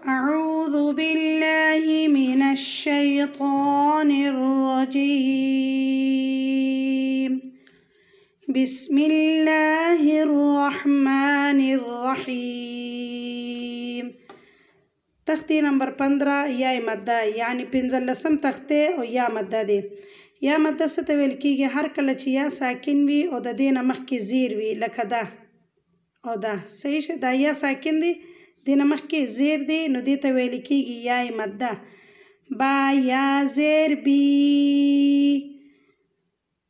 أعوذ بالله من الشيطان الرجيم. بسم الله الرحمن الرحيم. تختی نمبر 15 یا ماده یعنی 15 تخته او یا ماده دی. یا ماده څه ته ویل کیږي؟ هر کله چې یا ساکن وي او د دې نه مخکې زیر وي، لکه دا او دا. صحیح شه؟ دا یا ساکن دی، دې نه مخکې زیر دی، نو دې ته ویل کیږي یا ماده. با یا زیر بی،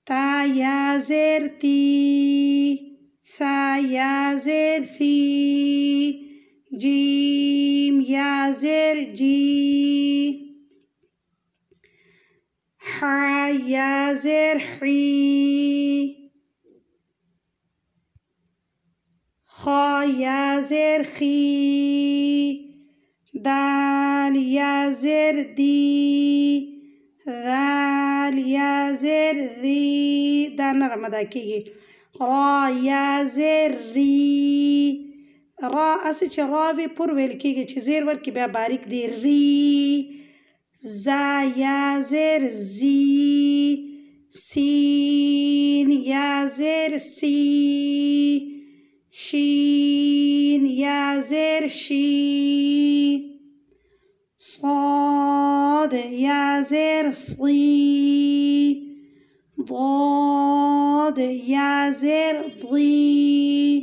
تا یا زیر تی، ثا یا زیر ثی، جیم یا زیر جی، ح یا زیر حی، خا یا زیر خی، دال یا زیر دی، ذال یا زیر ذی، دا نرم ادا کیږي. را یا زیر ری، را اسی چې را وي پر ویل کیږي، چې زیر ورکړي بیا باریک دی. ری زا یا زیر زی، سین یا زیر سی، شین یا زیر شی، صاد یا زیر صی، ضاد یا زیر ضی،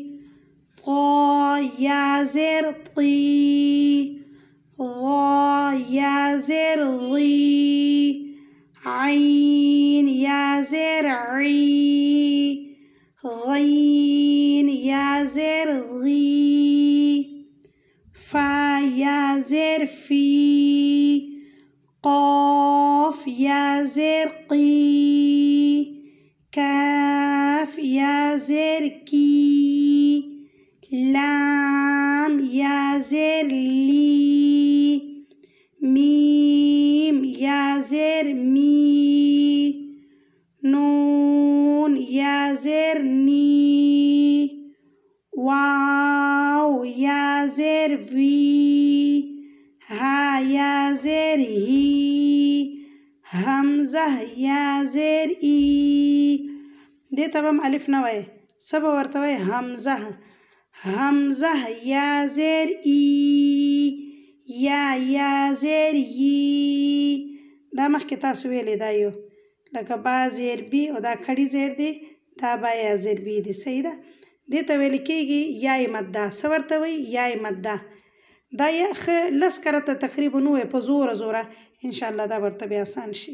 طا یا زیر طی، ظا یا زیر ظی، عین یا زیر عی، غین یا زیر غی، فا یا زیر فی، قاف یا زیر قی، کاف یا زیر کی، لام یا زیر لی، میم یا زیر می، نون یا زیر نی، واو یا زیر وی، ها یا زیر هی، همزه یا زیر ای. دې ته به هم الف نه وایي، څه به ورته وایي؟ همزه. همزه یا زیر ای، یا زیر یی. دا مخکې تاسو ویلې دا یو، لکه با زیر بی او دا کړي زیر دی، دا با یا زیر بی دی. صحیح ده؟ دې ته ویل کېږي یا ماده. څه ورته وایي؟ یا ماده. دا یا ښه لس کرته تقریبا ووایه په زوره زوره، انشاءالله دا ورته بیا اسان شي.